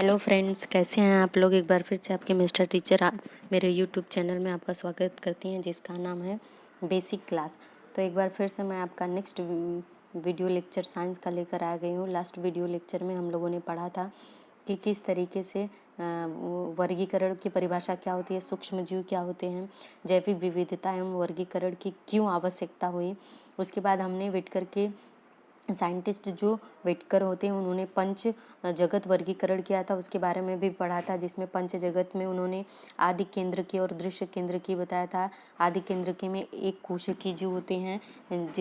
Hello friends, कैसे हैं आप लोग। एक बार फिर से आपके मिस्टर टीचर मेरे यूट्यूब चैनल में आपका स्वागत करती हैं, जिसका नाम है बेसिक क्लास। तो एक बार फिर से मैं आपका नेक्स्ट वीडियो लेक्चर साइंस का लेकर आ गई हूँ। लास्ट वीडियो लेक्चर में हम लोगों ने पढ़ा था कि किस तरीके से वर्गीकरण की परिभाषा क्या होती है, सूक्ष्म जीव क्या होते हैं, जैविक विविधता एवं वर्गीकरण की क्यों आवश्यकता हुई। उसके बाद हमने विटकर के साइंटिस्ट जो विटकर होते हैं उन्होंने पंच जगत वर्गीकरण किया था, उसके बारे में भी पढ़ा था, जिसमें पंच जगत में उन्होंने आदि केंद्र की और दृश्य केंद्र की बताया था। आदि केंद्र के में एक कोशिकीय जीव होते हैं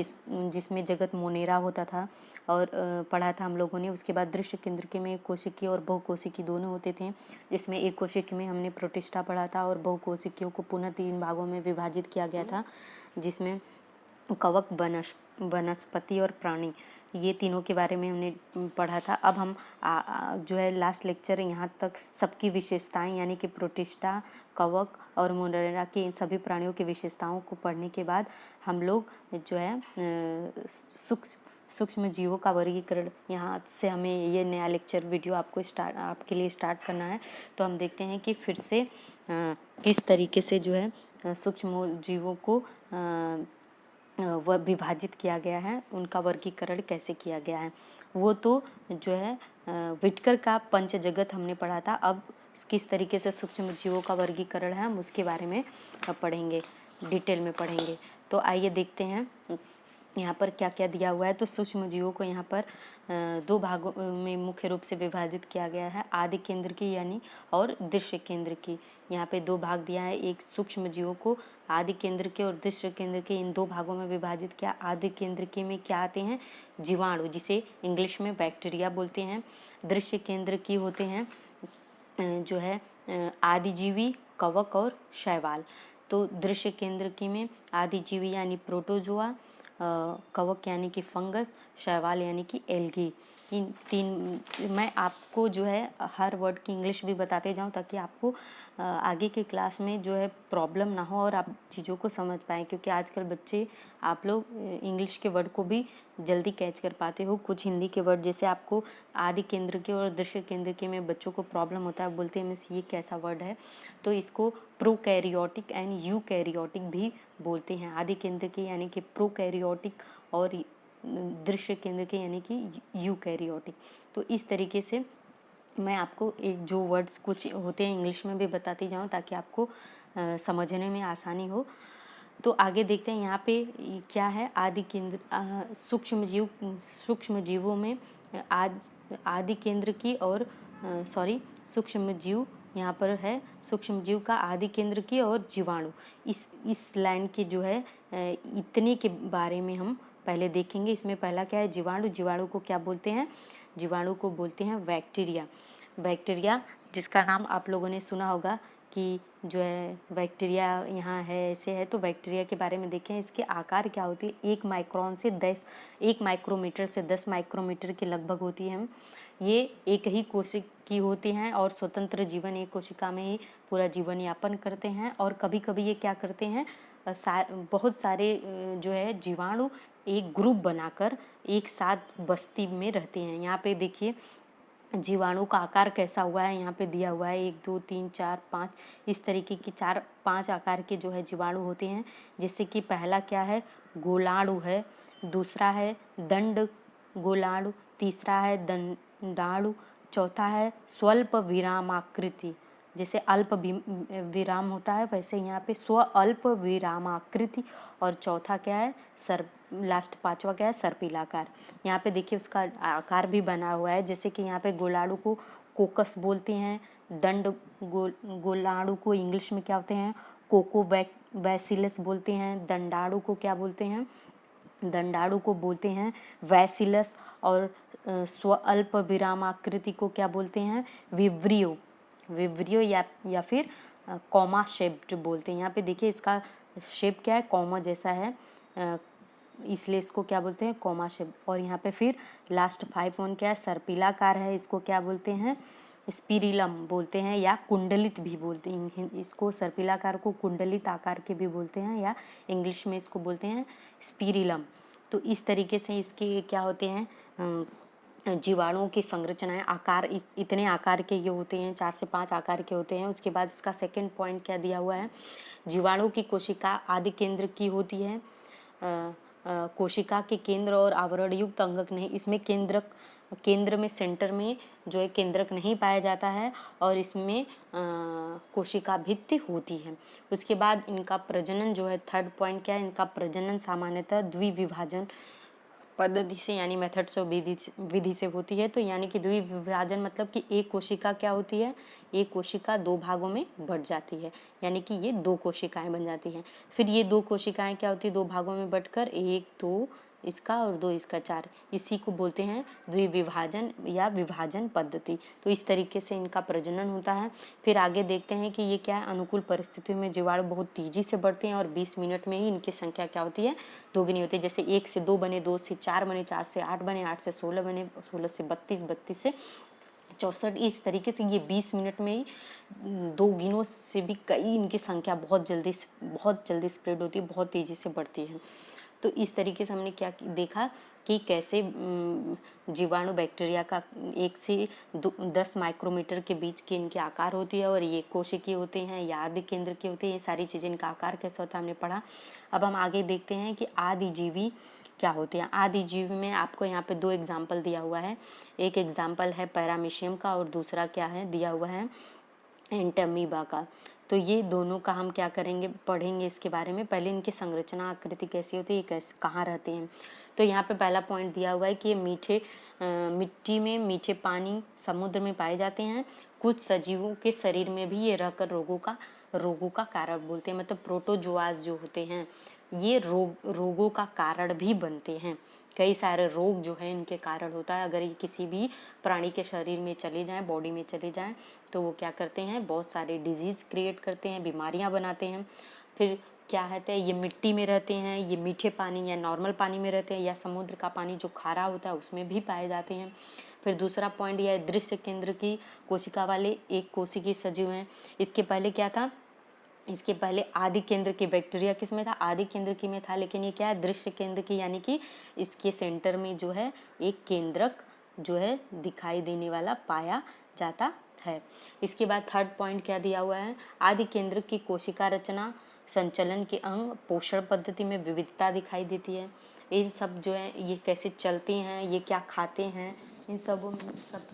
जिसमें जगत मोनेरा होता था और पढ़ा था हम लोगों ने। उसके बाद दृश्य केंद्र के में एक कोशिकीय और बहुकोशिकीय दोनों होते थे, जिसमें एक कोशिकीय में हमने प्रोटिस्टा पढ़ा था और बहुकोशिकीयों को पुनः 3 भागों में विभाजित किया गया था, जिसमें कवक, वनस्पति और प्राणी, ये तीनों के बारे में हमने पढ़ा था। अब हम जो है लास्ट लेक्चर यहाँ तक सबकी विशेषताएं यानी कि प्रोटिस्टा, कवक और मोनेरा के इन सभी प्राणियों की विशेषताओं को पढ़ने के बाद हम लोग जो है सूक्ष्म जीवों का वर्गीकरण, यहाँ से हमें ये नया लेक्चर वीडियो आपके लिए स्टार्ट करना है। तो हम देखते हैं कि फिर से किस तरीके से जो है सूक्ष्म जीवों को वह विभाजित किया गया है, उनका वर्गीकरण कैसे किया गया है। वो तो जो है विटकर का पंच जगत हमने पढ़ा था। अब किस तरीके से सूक्ष्म जीवों का वर्गीकरण है हम उसके बारे में पढ़ेंगे, डिटेल में पढ़ेंगे। तो आइए देखते हैं यहाँ पर क्या क्या दिया हुआ है। तो सूक्ष्म जीवों को यहाँ पर 2 भागों में मुख्य रूप से विभाजित किया गया है, आदि केंद्र की यानी और दृश्य केंद्र की। यहाँ पे 2 भाग दिया है। एक सूक्ष्म जीवों को आदि केंद्र के और दृश्य केंद्र के इन 2 भागों में विभाजित किया। आदि केंद्र के में क्या आते हैं, जीवाणु, जिसे इंग्लिश में बैक्टीरिया बोलते हैं। दृश्य केंद्र की होते हैं जो है आदिजीवी, कवक और शैवाल। तो दृश्य केंद्र की में आदिजीवी यानी प्रोटोजोआ, कवक यानी कि फंगस, शैवाल यानी कि एल्गी। इन 3 मैं आपको जो है हर वर्ड की इंग्लिश भी बताते जाऊं ताकि आपको आगे की क्लास में जो है प्रॉब्लम ना हो और आप चीज़ों को समझ पाएँ, क्योंकि आजकल बच्चे आप लोग इंग्लिश के वर्ड को भी जल्दी कैच कर पाते हो। कुछ हिंदी के वर्ड जैसे आपको आदि केंद्र के और दृश्य केंद्र के में बच्चों को प्रॉब्लम होता है, बोलते हैं मिस ये कैसा वर्ड है। तो इसको प्रोकैरियोटिक एंड यूकैरियोटिक भी बोलते हैं। आदि केंद्र के यानी कि प्रोकैरियोटिक और दृश्य केंद्र के यानी कि यूकैरियोटिक। तो इस तरीके से मैं आपको एक जो वर्ड्स कुछ होते हैं इंग्लिश में भी बताती जाऊँ ताकि आपको समझने में आसानी हो। तो आगे देखते हैं यहाँ पे क्या है। आदि केंद्र सूक्ष्म जीवों में आदि केंद्र की और सूक्ष्म जीव यहाँ पर है, सूक्ष्म जीव का आदि केंद्र की और जीवाणु। इस लाइन के जो है इतने के बारे में हम पहले देखेंगे। इसमें पहला क्या है, जीवाणु। जीवाणु को क्या बोलते हैं, जीवाणु को बोलते हैं बैक्टीरिया। बैक्टीरिया जिसका नाम आप लोगों ने सुना होगा कि जो है बैक्टीरिया यहाँ है, ऐसे है। तो बैक्टीरिया के बारे में देखें, इसके आकार क्या होती है, 1 माइक्रोमीटर से 10 माइक्रोमीटर के लगभग होती है। ये एक ही कोशिका की होती हैं और स्वतंत्र जीवन, एक कोशिका में ही पूरा जीवन यापन करते हैं। और कभी कभी ये क्या करते हैं, बहुत सारे जो है जीवाणु एक ग्रुप बनाकर एक साथ बस्ती में रहते हैं। यहाँ पे देखिए जीवाणु का आकार कैसा हुआ है, यहाँ पे दिया हुआ है 1 2 3 4 5 इस तरीके की 4-5 आकार के जो है जीवाणु होते हैं। जैसे कि पहला क्या है, गोलाणु है, दूसरा है दंड गोलाणु, तीसरा है दंडाणु, चौथा है स्वल्प विरामाकृति। जैसे अल्प विराम होता है वैसे यहाँ पे स्व अल्प विरामाकृति। और चौथा क्या है, लास्ट 5वां क्या है, सर्पिलाकार। यहाँ पे देखिए उसका आकार भी बना हुआ है। जैसे कि यहाँ पे गोलाणु को कोकस बोलते हैं, गोलाणु को इंग्लिश में क्या होते हैं, कोकोबैसिलस बोलते हैं। दंडाणु को क्या बोलते हैं, दंडाणु को बोलते हैं वैसिलस। और स्वअल्प विरामाकृति को क्या बोलते हैं, विब्रियो या फिर कॉमा शेप्ड बोलते हैं। यहाँ पे देखिए इसका शेप क्या है, कॉमा जैसा है, इसलिए इसको क्या बोलते हैं, कॉमा शेप। और यहाँ पे फिर लास्ट 5 वन क्या है, सर्पिलाकार है, इसको क्या बोलते हैं, स्पिरिलम बोलते हैं या कुंडलित भी बोलते हैं। इसको सर्पिलाकार को कुंडलित आकार के भी बोलते हैं या इंग्लिश में इसको बोलते हैं स्पिरिलम। तो इस तरीके से इसके क्या होते हैं, जीवाणुओं की संरचनाएं आकार इतने आकार के ये होते हैं, 4 से 5 आकार के होते हैं। उसके बाद इसका सेकंड पॉइंट क्या दिया हुआ है, जीवाणु की कोशिका आदि केंद्र की होती है। कोशिका के केंद्र और आवरण युक्त अंगक नहीं, इसमें केंद्र में सेंटर में जो है केंद्रक नहीं पाया जाता है और इसमें कोशिका भित्ति होती है। उसके बाद इनका प्रजनन जो है, थर्ड पॉइंट क्या है, इनका प्रजनन सामान्यतः द्विविभाजन पद्धति से यानी मेथड से विधि से होती है। तो यानी कि द्विविभाजन मतलब कि एक कोशिका क्या होती है, एक कोशिका 2 भागों में बट जाती है, यानी कि ये 2 कोशिकाएं बन जाती हैं। फिर ये 2 कोशिकाएं क्या होती है, 2 भागों में बटकर 1 2 इसका और 2 इसका 4, इसी को बोलते हैं द्विविभाजन या विभाजन पद्धति। तो इस तरीके से इनका प्रजनन होता है। फिर आगे देखते हैं कि ये क्या है, अनुकूल परिस्थितियों में जीवाणु बहुत तेजी से बढ़ते हैं और 20 मिनट में ही इनकी संख्या क्या होती है, दोगुनी होती है। जैसे 1 से 2 बने, 2 से 4 बने, 4 से 8 बने, 8 से 16 बने, 16 से 32, 32 से 64, इस तरीके से ये 20 मिनट में ही 2 गिनों से भी कई इनकी संख्या बहुत जल्दी स्प्रेड होती है, बहुत तेज़ी से बढ़ती है। तो इस तरीके से हमने क्या देखा कि कैसे जीवाणु बैक्टीरिया का 1 से 10 माइक्रोमीटर के बीच की इनके आकार होती है और ये कोशिकीय होते हैं या आदि केंद्र के होते हैं, ये सारी चीज़ें इनका आकार कैसे होता है हमने पढ़ा। अब हम आगे देखते हैं कि आदिजीवी क्या होते हैं। आदिजीवी में आपको यहाँ पे 2 एग्जाम्पल दिया हुआ है। एक एग्जाम्पल है पैरामीशियम का और दूसरा क्या है दिया हुआ है, एंटमीबा का। तो ये दोनों का हम क्या करेंगे, पढ़ेंगे इसके बारे में। पहले इनकी संरचना आकृति कैसी होती है, ये कैसे कहाँ रहते हैं। तो यहाँ पे पहला पॉइंट दिया हुआ है कि ये मिट्टी में, मीठे पानी, समुद्र में पाए जाते हैं। कुछ सजीवों के शरीर में भी ये रहकर रोगों का कारण बोलते हैं, मतलब प्रोटोजोआज जो होते हैं ये रोगों का कारण भी बनते हैं। कई सारे रोग जो है इनके कारण होता है। अगर ये किसी भी प्राणी के शरीर में चले जाएं, बॉडी में चले जाएं, तो वो क्या करते हैं, बहुत सारे डिजीज़ क्रिएट करते हैं, बीमारियां बनाते हैं। फिर क्या कहते हैं, ये मिट्टी में रहते हैं, ये मीठे पानी या नॉर्मल पानी में रहते हैं, या समुद्र का पानी जो खारा होता है उसमें भी पाए जाते हैं। फिर दूसरा पॉइंट यह है, दृश्य केंद्र की कोशिका वाले एक कोशिकीय सजीव हैं। इसके पहले क्या था, इसके पहले आदि केंद्र की बैक्टीरिया किस में था, आदि केंद्र की में था, लेकिन ये क्या है, दृश्य केंद्र की, यानी कि इसके सेंटर में जो है एक केंद्रक जो है दिखाई देने वाला पाया जाता है। इसके बाद थर्ड पॉइंट क्या दिया हुआ है, आदि केंद्र की कोशिका रचना, संचलन के अंग, पोषण पद्धति में विविधता दिखाई देती है। ये सब जो है ये कैसे चलते हैं, ये क्या खाते हैं, इन सब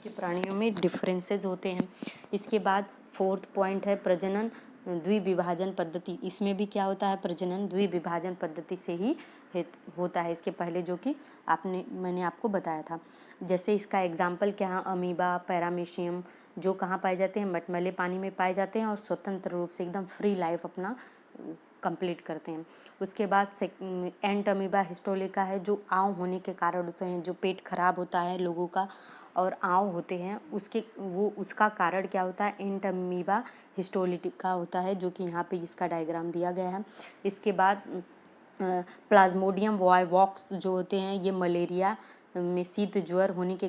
के प्राणियों में डिफरेंसेस होते हैं। इसके बाद फोर्थ पॉइंट है प्रजनन द्विविभाजन पद्धति। इसमें भी क्या होता है, प्रजनन द्विविभाजन पद्धति से ही होता है। इसके पहले जो कि मैंने आपको बताया था। जैसे इसका एग्जाम्पल क्या है, अमीबा, पैरामीशियम, जो कहाँ पाए जाते हैं, मटमैले पानी में पाए जाते हैं और स्वतंत्र रूप से एकदम फ्री लाइफ अपना कंप्लीट करते हैं। उसके बाद एंट अमीबा हिस्टोलिका है, जो आँव होने के कारण होते हैं, जो पेट खराब होता है लोगों का और आँव होते हैं, उसका कारण क्या होता है, एंट अमीबा हिस्टोलिका होता है, जो कि यहाँ पे इसका डायग्राम दिया गया है। इसके बाद प्लाज्मोडियम वाइवॉक्स जो होते हैं, ये मलेरिया में शीत ज्वर होने के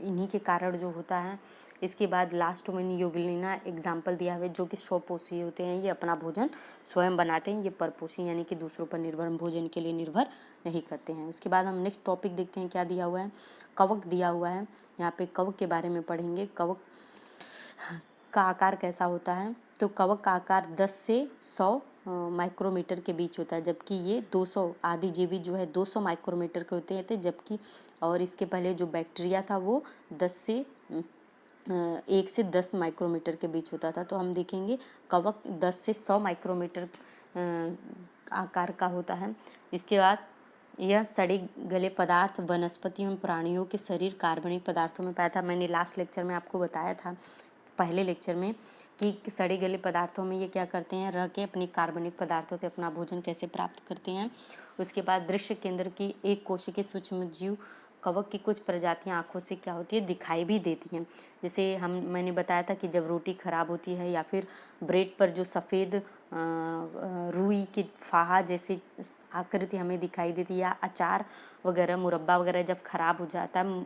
इन्हीं के कारण जो होता है। इसके बाद लास्ट में यूग्लिना एग्जाम्पल दिया हुआ है, जो कि स्वपोषी होते हैं, ये अपना भोजन स्वयं बनाते हैं, ये परपोषी यानी कि दूसरों पर निर्भर, भोजन के लिए निर्भर नहीं करते हैं। उसके बाद हम नेक्स्ट टॉपिक देखते हैं क्या दिया हुआ है, कवक दिया हुआ है। यहाँ पे कवक के बारे में पढ़ेंगे, कवक का आकार कैसा होता है। तो कवक का आकार 10 से 100 माइक्रोमीटर के बीच होता है, जबकि ये 200 आदिजीवी जो है 200 माइक्रोमीटर के होते थे, जबकि और इसके पहले जो बैक्टीरिया था वो 1 से 10 माइक्रोमीटर के बीच होता था। तो हम देखेंगे कवक 10 से 100 माइक्रोमीटर आकार का होता है। इसके बाद यह सड़े गले पदार्थ वनस्पतियों एवं प्राणियों के शरीर कार्बनिक पदार्थों में पाया था। मैंने लास्ट लेक्चर में आपको बताया था, पहले लेक्चर में, कि सड़े गले पदार्थों में ये क्या करते हैं, रह के अपने कार्बनिक पदार्थों से अपना भोजन कैसे प्राप्त करते हैं। उसके बाद दृश्य केंद्र की एक कोशिकीय सूक्ष्म जीव कवक की कुछ प्रजातियां आँखों से क्या होती है, दिखाई भी देती हैं। जैसे मैंने बताया था कि जब रोटी ख़राब होती है या फिर ब्रेड पर जो सफ़ेद रुई की फाहा जैसी आकृति हमें दिखाई देती है, या अचार वगैरह, मुरब्बा वगैरह जब ख़राब हो जाता है,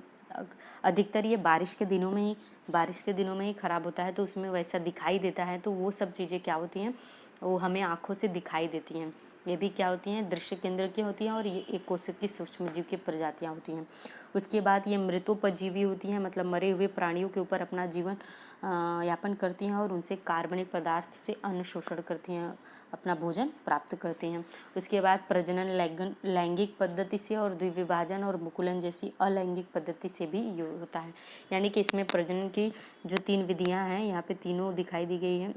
अधिकतर ये बारिश के दिनों में ही ख़राब होता है, तो उसमें वैसा दिखाई देता है। तो वो सब चीज़ें क्या होती हैं, वो हमें आँखों से दिखाई देती हैं। ये भी क्या होती हैं, दृश्य केंद्र की होती हैं और ये एक कोशिकीय सूक्ष्मजीव की प्रजातियाँ होती हैं। उसके बाद ये मृतोपजीवी होती हैं, मतलब मरे हुए प्राणियों के ऊपर अपना जीवन यापन करती हैं और उनसे कार्बनिक पदार्थ से अन्न शोषण करती हैं, अपना भोजन प्राप्त करते हैं। उसके बाद प्रजनन लैंगिक पद्धति से और द्विविभाजन और मुकुलन जैसी अलैंगिक पद्धति से भी ये होता है। यानी कि इसमें प्रजनन की जो 3 विधियां हैं, यहाँ पे तीनों दिखाई दी गई हैं।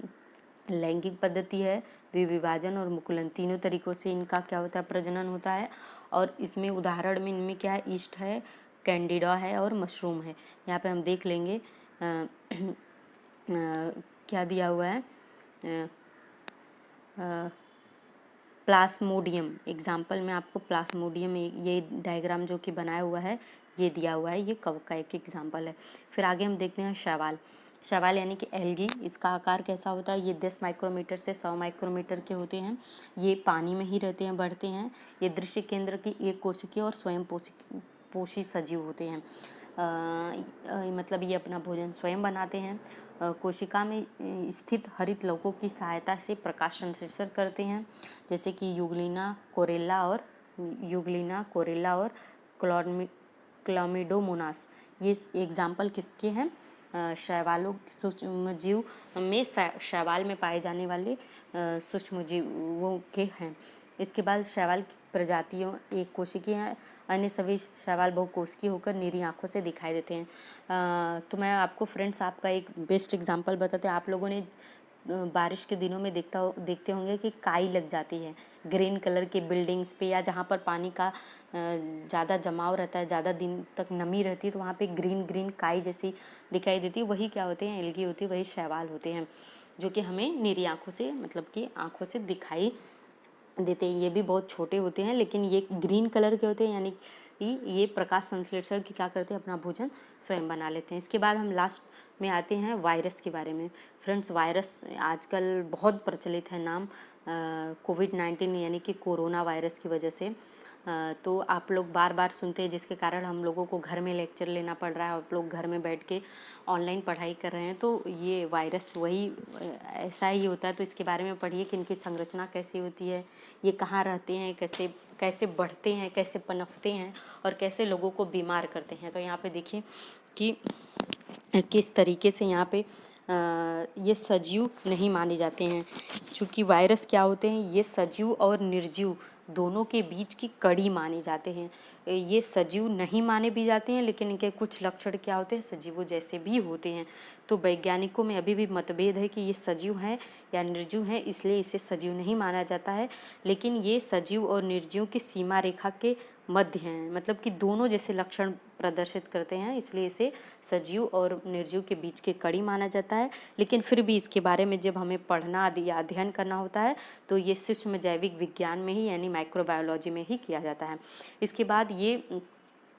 लैंगिक पद्धति है, द्विविभाजन और मुकुलन, तीनों तरीकों से इनका क्या होता है, प्रजनन होता है। और इसमें उदाहरण में इनमें क्या है, ईस्ट है, कैंडिडा है और मशरूम है। यहाँ पे हम देख लेंगे क्या दिया हुआ है, प्लास्मोडियम। एग्जाम्पल में आपको प्लास्मोडियम ये डायग्राम जो कि बनाया हुआ है ये दिया हुआ है, ये कवक का एक एग्जाम्पल है। फिर आगे हम देखते हैं शैवाल। शैवाल यानी कि एल्गी, इसका आकार कैसा होता है, ये 10 माइक्रोमीटर से 100 माइक्रोमीटर के होते हैं। ये पानी में ही रहते हैं, बढ़ते हैं। ये दृश्य केंद्र की एक कोशिकीय और स्वयं पोषी सजीव होते हैं। मतलब ये अपना भोजन स्वयं बनाते हैं। कोशिका में स्थित हरित लवकों की सहायता से प्रकाश संश्लेषण करते हैं, जैसे कि यूग्लिना कोरेला और क्लामिडोमोनास। ये एग्जाम्पल किसके हैं, शैवालों सूक्ष्मजीव में शैवाल में पाए जाने वाले सूक्ष्मजीवों के हैं। इसके बाद शैवाल की प्रजातियों एक कोशिकीय हैं, अन्य सभी शैवाल बहुकोशिकीय होकर नीली आंखों से दिखाई देते हैं। तो मैं आपको फ्रेंड्स आपका एक बेस्ट एग्जांपल बताते हैं। आप लोगों ने बारिश के दिनों में देखते होंगे कि काई लग जाती है ग्रीन कलर की बिल्डिंग्स पे, या जहाँ पर पानी का ज़्यादा जमाव रहता है, ज़्यादा दिन तक नमी रहती है, तो वहाँ पे ग्रीन काई जैसी दिखाई देती है। वही क्या होते हैं, एल्गी होती है, वही शैवाल होते हैं, जो कि हमें नीली आंखों से, मतलब कि आंखों से दिखाई देते हैं। ये भी बहुत छोटे होते हैं, लेकिन ये ग्रीन कलर के होते हैं, यानी कि ये प्रकाश संश्लेषण की क्या करते हैं, अपना भोजन स्वयं बना लेते हैं। इसके बाद हम लास्ट में आते हैं वायरस के बारे में। फ्रेंड्स, वायरस आजकल बहुत प्रचलित है नाम, कोविड-19 यानी कि कोरोना वायरस की वजह से। तो आप लोग बार बार सुनते हैं, जिसके कारण हम लोगों को घर में लेक्चर लेना पड़ रहा है, आप लोग घर में बैठ के ऑनलाइन पढ़ाई कर रहे हैं। तो ये वायरस वही ऐसा ही होता है। तो इसके बारे में पढ़िए कि इनकी संरचना कैसी होती है, ये कहाँ रहते हैं, कैसे कैसे बढ़ते हैं, कैसे पनपते हैं और कैसे लोगों को बीमार करते हैं। तो यहाँ पे देखिए कि किस तरीके से यहाँ पे ये सजीव नहीं माने जाते हैं। चूँकि वायरस क्या होते हैं, ये सजीव और निर्जीव दोनों के बीच की कड़ी माने जाते हैं। ये सजीव नहीं माने भी जाते हैं, लेकिन इनके कुछ लक्षण क्या होते हैं, सजीवों जैसे भी होते हैं। तो वैज्ञानिकों में अभी भी मतभेद है कि ये सजीव हैं या निर्जीव हैं, इसलिए इसे सजीव नहीं माना जाता है। लेकिन ये सजीव और निर्जीव की सीमा रेखा के मध्य हैं, मतलब कि दोनों जैसे लक्षण प्रदर्शित करते हैं, इसलिए इसे सजीव और निर्जीव के बीच की कड़ी माना जाता है। लेकिन फिर भी इसके बारे में जब हमें पढ़ना या अध्ययन करना होता है, तो ये सूक्ष्म जैविक विज्ञान में ही, यानी माइक्रोबायोलॉजी में ही किया जाता है। इसके बाद ये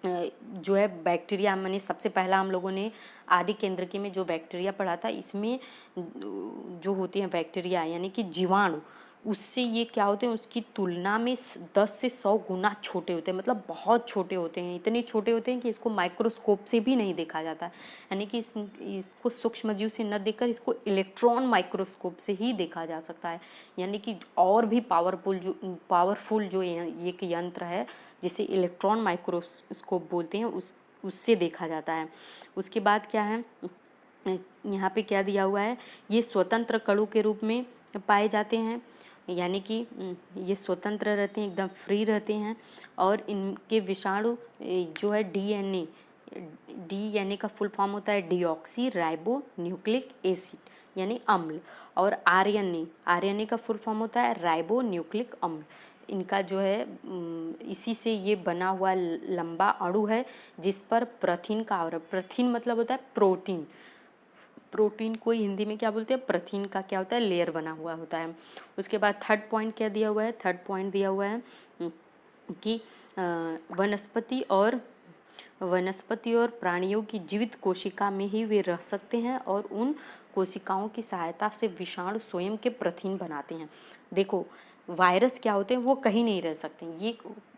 जो है बैक्टीरिया, मैंने सबसे पहला हम लोगों ने आदि केंद्रकी में जो बैक्टीरिया पढ़ा था, इसमें जो होती हैं बैक्टीरिया यानी कि जीवाणु, उससे ये क्या होते हैं, उसकी तुलना में 10 से 100 गुना छोटे होते हैं, मतलब बहुत छोटे होते हैं। इतने छोटे होते हैं कि इसको माइक्रोस्कोप से भी नहीं देखा जाता, यानी कि इसको सूक्ष्मजीव से न देखकर इसको इलेक्ट्रॉन माइक्रोस्कोप से ही देखा जा सकता है। यानी कि और भी पावरफुल जो एक यंत्र है, जिसे इलेक्ट्रॉन माइक्रोस्कोप बोलते हैं, उससे देखा जाता है। उसके बाद क्या है, यहाँ पे क्या दिया हुआ है, ये स्वतंत्र कणों के रूप में पाए जाते हैं, यानी कि ये स्वतंत्र रहते हैं, एकदम फ्री रहते हैं। और इनके विषाणु जो है डीएनए का फुल फॉर्म होता है डीऑक्सी राइबो न्यूक्लिक एसिड यानी अम्ल, और आरएनए का फुल फॉर्म होता है राइबो न्यूक्लिक अम्ल। इनका जो है इसी से ये बना हुआ लंबा अणु है, जिस पर प्रथिन का आवरण, प्रथिन मतलब होता है प्रोटीन को हिंदी में क्या बोलते हैं, प्रथिन का क्या होता है, लेयर बना हुआ होता है। उसके बाद थर्ड पॉइंट क्या दिया हुआ है, थर्ड पॉइंट दिया हुआ है कि वनस्पति और प्राणियों की जीवित कोशिका में ही वे रह सकते हैं, और उन कोशिकाओं की सहायता से विषाणु स्वयं के प्रथिन बनाते हैं। देखो, वायरस क्या होते हैं, वो कहीं नहीं रह सकते, ये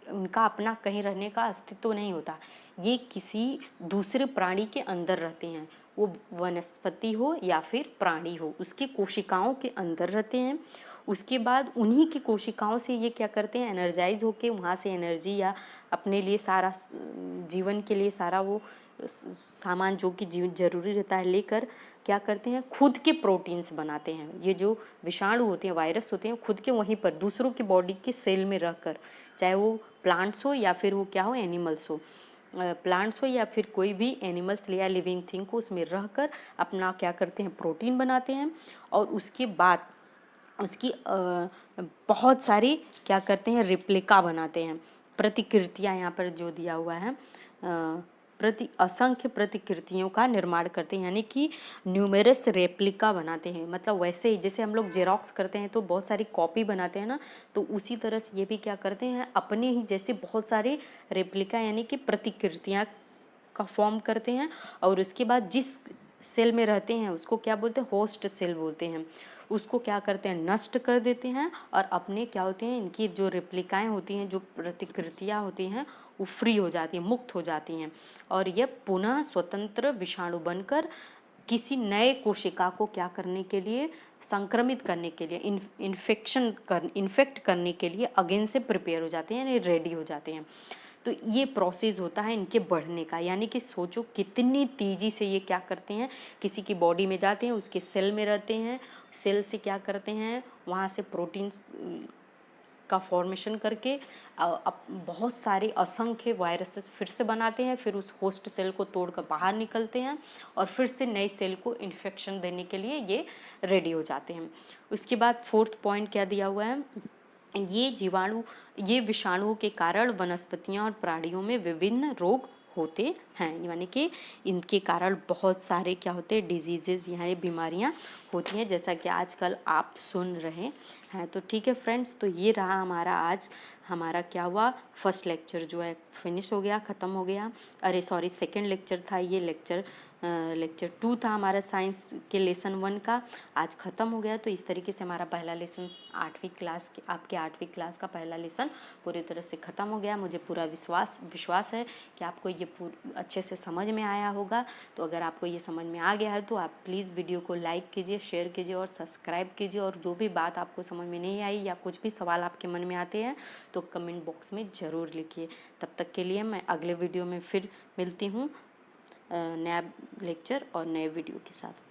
उनका अपना कहीं रहने का अस्तित्व नहीं होता, ये किसी दूसरे प्राणी के अंदर रहते हैं, वो वनस्पति हो या फिर प्राणी हो, उसकी कोशिकाओं के अंदर रहते हैं। उसके बाद उन्हीं की कोशिकाओं से ये क्या करते हैं, एनर्जाइज होके वहाँ से एनर्जी या अपने लिए सारा जीवन के लिए सारा वो सामान जो कि जीवन जरूरी रहता है लेकर क्या करते हैं, खुद के प्रोटीन्स बनाते हैं। ये जो विषाणु होते हैं, वायरस होते हैं, खुद के वहीं पर दूसरों की बॉडी के सेल में रहकर, चाहे वो प्लांट्स हो या फिर वो क्या हो, एनिमल्स हो, प्लांट्स हो या फिर कोई भी एनिमल्स या लिविंग थिंग को, उसमें रहकर अपना क्या करते हैं, प्रोटीन बनाते हैं। और उसके बाद उसकी बहुत सारी क्या करते हैं, रिप्लिका बनाते हैं, प्रतिकृतियाँ। यहाँ पर जो दिया हुआ है असंख्य प्रतिकृतियों का निर्माण करते हैं, यानी कि न्यूमेरस रेप्लिका बनाते हैं। मतलब वैसे ही जैसे हम लोग जेरोक्स करते हैं तो बहुत सारी कॉपी बनाते हैं ना, तो उसी तरह से ये भी क्या करते हैं, अपने ही जैसे बहुत सारे रेप्लिका यानी कि प्रतिकृतियाँ का फॉर्म करते हैं। और उसके बाद जिस सेल में रहते हैं उसको क्या बोलते हैं, होस्ट सेल बोलते हैं, उसको क्या करते हैं, नष्ट कर देते हैं। और अपने क्या होते हैं, इनकी जो रेप्लिकाएँ होती हैं, जो प्रतिकृतियाँ होती हैं, वो फ्री हो जाती हैं, मुक्त हो जाती हैं। और यह पुनः स्वतंत्र विषाणु बनकर किसी नए कोशिका को क्या करने के लिए, संक्रमित करने के लिए, इन्फेक्ट करने के लिए अगेन से प्रिपेयर हो जाते हैं, यानी रेडी हो जाते हैं। तो ये प्रोसेस होता है इनके बढ़ने का, यानी कि सोचो कितनी तेज़ी से ये क्या करते हैं, किसी की बॉडी में जाते हैं, उसके सेल में रहते हैं, सेल से क्या करते हैं, वहाँ से प्रोटीन्स का फॉर्मेशन करके अब बहुत सारे असंख्य वायरसेस फिर से बनाते हैं, फिर उस होस्ट सेल को तोड़कर बाहर निकलते हैं और फिर से नए सेल को इन्फेक्शन देने के लिए ये रेडी हो जाते हैं। उसके बाद 4th पॉइंट क्या दिया हुआ है, ये विषाणुओं के कारण वनस्पतियां और प्राणियों में विभिन्न रोग होते हैं, यानी कि इनके कारण बहुत सारे क्या होते हैं, डिजीजेज यानी बीमारियां होती हैं, जैसा कि आजकल आप सुन रहे हैं। तो ठीक है फ्रेंड्स, तो ये रहा हमारा क्या हुआ, फर्स्ट लेक्चर जो है फिनिश हो गया, ख़त्म हो गया। अरे सॉरी, सेकंड लेक्चर था ये, लेक्चर 2 था हमारा साइंस के लेसन 1 का, आज ख़त्म हो गया। तो इस तरीके से हमारा पहला लेसन आपके 8वीं क्लास का पहला लेसन पूरी तरह से ख़त्म हो गया। मुझे पूरा विश्वास है कि आपको ये अच्छे से समझ में आया होगा। तो अगर आपको ये समझ में आ गया है तो आप प्लीज़ वीडियो को लाइक कीजिए, शेयर कीजिए और सब्सक्राइब कीजिए। और जो भी बात आपको समझ में नहीं आई या कुछ भी सवाल आपके मन में आते हैं तो कमेंट बॉक्स में ज़रूर लिखिए। तब तक के लिए मैं अगले वीडियो में फिर मिलती हूँ नया लेक्चर और नए वीडियो के साथ।